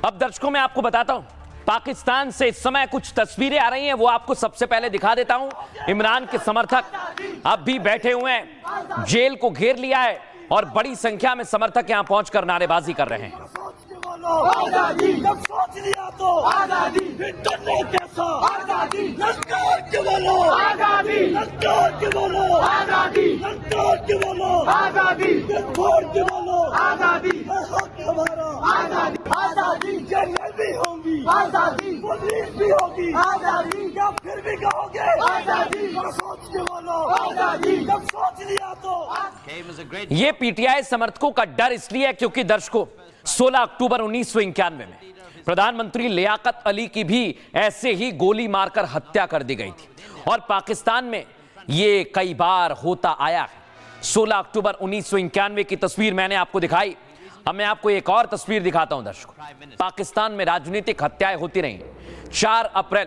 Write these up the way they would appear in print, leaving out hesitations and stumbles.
अब दर्शकों मैं आपको बताता हूं, पाकिस्तान से इस समय कुछ तस्वीरें आ रही हैं, वो आपको सबसे पहले दिखा देता हूं। इमरान के समर्थक अब भी बैठे हुए हैं, जेल को घेर लिया है और बड़ी संख्या में समर्थक यहां पहुंचकर नारेबाजी कर रहे हैं। आजादी जब सोच लिया तो आजादी, फिर डरने कैसा आजादी, लश्कर के बोलो आजादी, लश्कर के बोलो आजादी, लश्कर के बोलो आजादी, छोड़ के बोलो आजादी, हमारा आजादी, आजादी जेल भी होंगी आजादी, पुलिस भी होगी आजादी, क्या फिर भी कहोगे आजादी, सोच के बोलो आजादी, जब सोच लिया तो। ये पीटीआई समर्थकों का डर इसलिए है क्योंकि दर्शकों 16 अक्टूबर 1991 में प्रधानमंत्री लियाकत अली की भी ऐसे ही गोली मारकर हत्या कर दी गई थी और पाकिस्तान में ये कई बार होता आया है। 16 अक्टूबर 1991 की तस्वीर मैंने आपको दिखाई। अब मैं आपको एक और तस्वीर दिखाता हूं दर्शकों। पाकिस्तान में राजनीतिक हत्याएं होती रही। 4 अप्रैल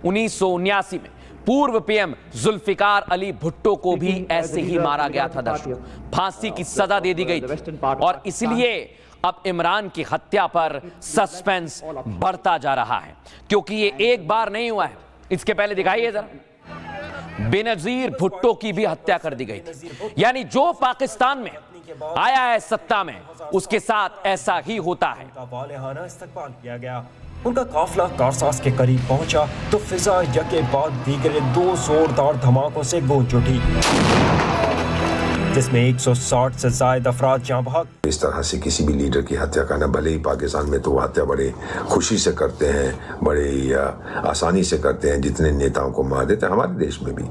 1979 में पूर्व पीएम जुल्फिकार अली भुट्टो को भी ऐसे ही मारा गया था दर्शकों, फांसी की सजा दे दी गई थी और इसलिए अब इमरान की हत्या पर सस्पेंस बढ़ता जा रहा है क्योंकि ये एक बार नहीं हुआ है। इसके पहले दिखाइए जरा, बेनजीर भुट्टो की भी हत्या कर दी गई थी। यानी जो पाकिस्तान में आया है सत्ता में, उसके साथ ऐसा ही होता है। इस्तकबाल किया गया। उनका काफिला कारसास के करीब पहुंचा तो फिजा यके बाद दीगरे 2 जोरदार धमाकों से गूंज उठी, जिसमें 160 से ज्यादा अफराद जान बहक। इस तरह से किसी भी लीडर की हत्या करना, भले ही पाकिस्तान में तो वो हत्या बड़े खुशी से करते हैं, बड़े आसानी से करते हैं, जितने नेताओं को मार देते हैं। हमारे देश में भी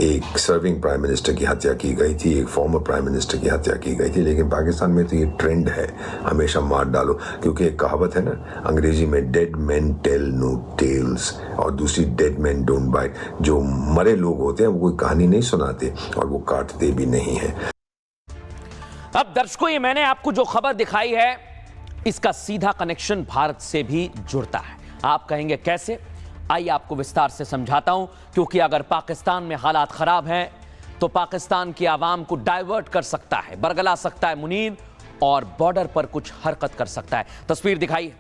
एक सर्विंग प्राइम मिनिस्टर की हत्या की गई थी, एक फॉर्मर प्राइम मिनिस्टर की हत्या की गई थी, लेकिन पाकिस्तान में तो ये ट्रेंड है हमेशा मार डालो, क्योंकि एक कहावत है ना अंग्रेजी में, dead man tell no tales, और दूसरी डेड मैन डोंट बाइट। जो मरे लोग होते हैं वो कोई कहानी नहीं सुनाते और वो काटते भी नहीं है। अब दर्शकों, ये मैंने आपको जो खबर दिखाई है इसका सीधा कनेक्शन भारत से भी जुड़ता है। आप कहेंगे कैसे? आइए आपको विस्तार से समझाता हूं, क्योंकि अगर पाकिस्तान में हालात खराब हैं तो पाकिस्तान की आवाम को डाइवर्ट कर सकता है, बरगला सकता है मुनीर और बॉर्डर पर कुछ हरकत कर सकता है। तस्वीर दिखाइए,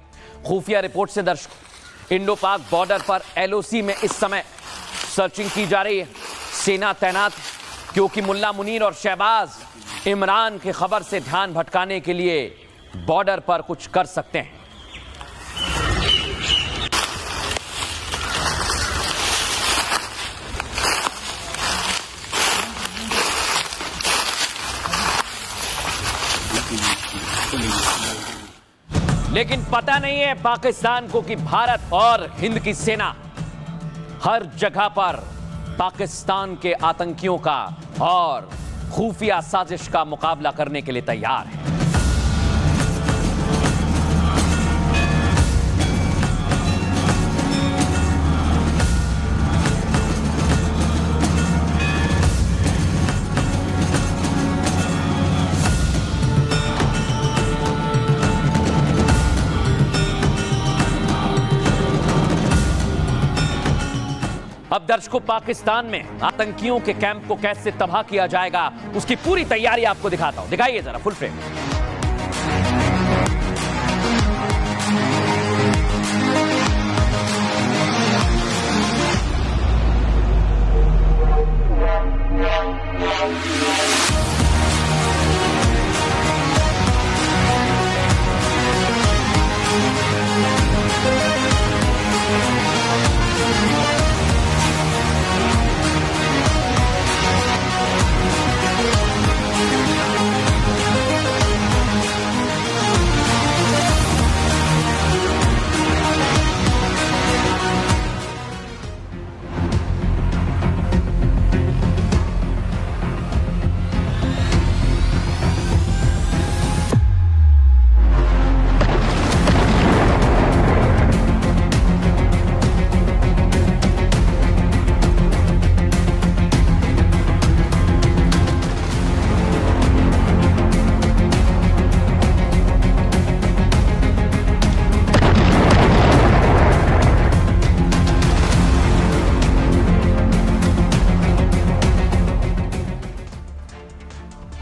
खुफिया रिपोर्ट से दर्शकों, इंडो पाक बॉर्डर पर एलओसी में इस समय सर्चिंग की जा रही है, सेना तैनात, क्योंकि मुल्ला मुनीर और शहबाज इमरान की खबर से ध्यान भटकाने के लिए बॉर्डर पर कुछ कर सकते हैं। लेकिन पता नहीं है पाकिस्तान को कि भारत और हिंद की सेना हर जगह पर पाकिस्तान के आतंकियों का और खुफिया साजिश का मुकाबला करने के लिए तैयार है। अब दर्शकों, पाकिस्तान में आतंकियों के कैंप को कैसे तबाह किया जाएगा उसकी पूरी तैयारी आपको दिखाता हूं। दिखाइए जरा फुल फ्रेम।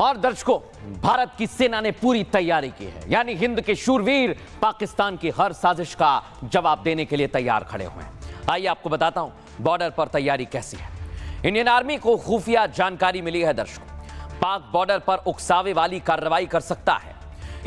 और दर्शकों, भारत की सेना ने पूरी तैयारी की है, यानी हिंद के शूरवीर पाकिस्तान की हर साजिश का जवाब देने के लिए तैयार खड़े हुए हैं। आइए आपको बताता हूं बॉर्डर पर तैयारी कैसी है। इंडियन आर्मी को खुफिया जानकारी मिली है दर्शकों, पाक बॉर्डर पर उकसावे वाली कार्रवाई कर सकता है।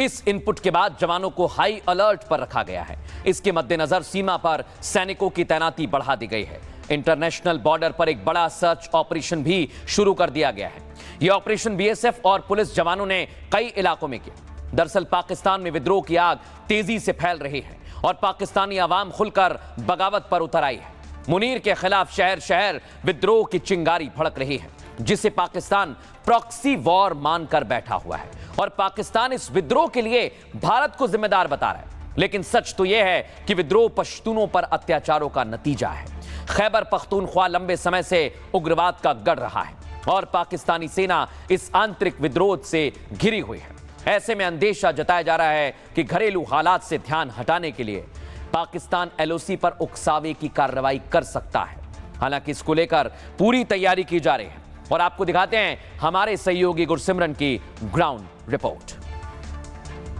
इस इनपुट के बाद जवानों को हाई अलर्ट पर रखा गया है। इसके मद्देनजर सीमा पर सैनिकों की तैनाती बढ़ा दी गई है। इंटरनेशनल बॉर्डर पर एक बड़ा सर्च ऑपरेशन भी शुरू कर दिया गया है। यह ऑपरेशन बीएसएफ और पुलिस जवानों ने कई इलाकों में किया। दरअसल पाकिस्तान में विद्रोह की आग तेजी से फैल रही है और पाकिस्तानी आवाम खुलकर बगावत पर उतर आई है। मुनीर के खिलाफ शहर शहर विद्रोह की चिंगारी भड़क रही है, जिसे पाकिस्तान प्रॉक्सी वॉर मानकर बैठा हुआ है और पाकिस्तान इस विद्रोह के लिए भारत को जिम्मेदार बता रहा है। लेकिन सच तो यह है कि विद्रोह पश्तूनों पर अत्याचारों का नतीजा है। खैबर पख्तूनख्वा लंबे समय से उग्रवाद का गढ़ रहा है और पाकिस्तानी सेना इस आंतरिक विद्रोह से घिरी हुई है। ऐसे में अंदेशा जताया जा रहा है कि घरेलू हालात से ध्यान हटाने के लिए पाकिस्तान एलओसी पर उकसावे की कार्रवाई कर सकता है। हालांकि इसको लेकर पूरी तैयारी की जा रही है और आपको दिखाते हैं हमारे सहयोगी गुरसिमरन की ground report.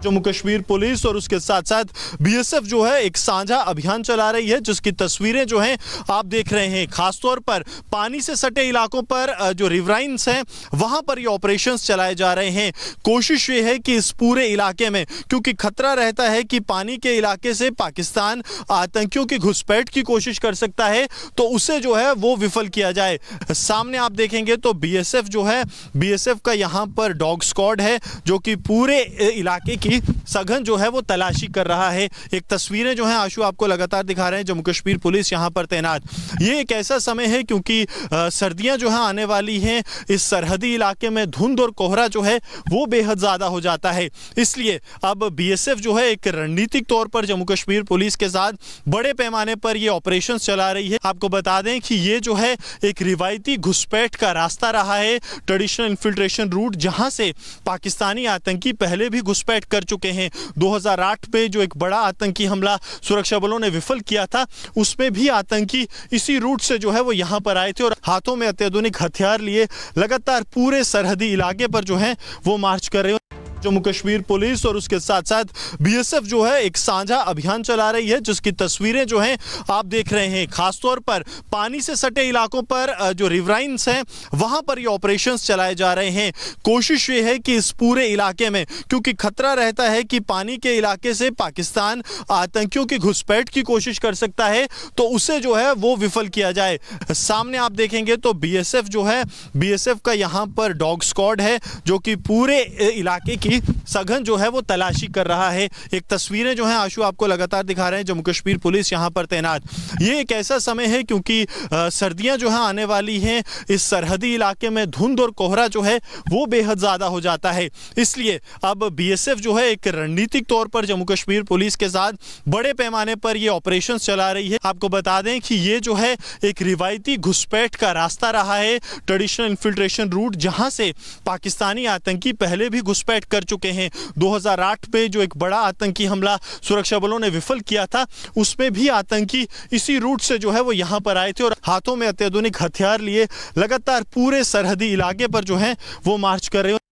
Jammu Kashmir police और उसके साथ साथ बीएसएफ जो है एक साझा अभियान चला रही है, जिसकी तस्वीरें जो हैं आप देख रहे हैं। खासतौर पर पानी से सटे इलाकों पर जो रिवराइंस हैं वहां पर ये ऑपरेशंस चलाए जा रहे हैं। कोशिश ये है कि इस पूरे इलाके में, क्योंकि खतरा रहता है कि पानी के इलाके से पाकिस्तान आतंकियों की घुसपैठ की कोशिश कर सकता है, तो उसे जो है वो विफल किया जाए। सामने आप देखेंगे तो बीएसएफ जो है, बीएसएफ का यहाँ पर डॉग स्क्वाड है जो कि पूरे इलाके की सघन जो है वो तलाशी कर रहा है। एक तस्वीरें जो हैं आशु आपको लगातार दिखा रहे हैं, जम्मू कश्मीर पुलिस यहाँ पर तैनात। ये एक ऐसा समय है क्योंकि सर्दियां जो है आने वाली हैं। इस सरहदी इलाके में धुंध और कोहरा जो है वो बेहद ज्यादा हो जाता है। इसलिए अब बीएसएफ जो है एक रणनीतिक तौर पर जम्मू कश्मीर पुलिस के साथ बड़े पैमाने पर ये ऑपरेशन चला रही है। आपको बता दें कि ये जो है एक रिवायती घुसपैठ का रास्ता रहा है, ट्रेडिशनल इन्फिल्ट्रेशन रूट, जहां से पाकिस्तानी आतंकी पहले भी घुसपैठ कर चुके हैं। 2008 में जो एक बड़ा आतंकी हमला सुरक्षा बलों ने विफल किया था, उसमें भी आतंकी इसी रूट से जो है वो यहां पर आए थे और हाथों में अत्याधुनिक हथियार लिए लगातार पूरे सरहदी इलाके पर जो है वो मार्च कर रहे हैं। जम्मू कश्मीर पुलिस और उसके साथ साथ बीएसएफ जो है एक साझा अभियान चला रही है, जिसकी तस्वीरें जो हैं आप देख रहे हैं। खासतौर पर पानी से सटे इलाकों पर जो रिवराइंस हैं वहां पर ये ऑपरेशंस चलाए जा रहे हैं। कोशिश ये है कि इस पूरे इलाके में, क्योंकि खतरा रहता है कि पानी के इलाके से पाकिस्तान आतंकियों की घुसपैठ की कोशिश कर सकता है, तो उसे जो है वो विफल किया जाए। सामने आप देखेंगे तो बीएसएफ जो है, बीएसएफ का यहाँ पर डॉग स्क्वाड है जो कि पूरे इलाके की सघन जो है वो तलाशी कर रहा है। एक तस्वीरें जो हैं आशु आपको लगातार दिखा रहे हैं, जम्मू कश्मीर पुलिस यहाँ पर तैनात। ये एक ऐसा समय है क्योंकि सर्दियां जो है आने वाली हैं। इस सरहदी इलाके में धुंध और कोहरा जो है वो बेहद ज्यादा हो जाता है। इसलिए अब बीएसएफ जो है एक रणनीतिक तौर पर जम्मू कश्मीर पुलिस के साथ बड़े पैमाने पर ये ऑपरेशन चला रही है। आपको बता दें कि ये जो है एक रिवायती घुसपैठ का रास्ता रहा है, ट्रेडिशनल इन्फिल्ट्रेशन रूट, जहां से पाकिस्तानी आतंकी पहले भी घुसपैठ कर चुके हैं। 2008 में जो एक बड़ा आतंकी हमला सुरक्षा बलों ने विफल किया था, उसमें भी आतंकी इसी रूट से जो है वो यहां पर आए थे और हाथों में अत्याधुनिक हथियार लिए लगातार पूरे सरहदी इलाके पर जो है वो मार्च कर रहे हैं।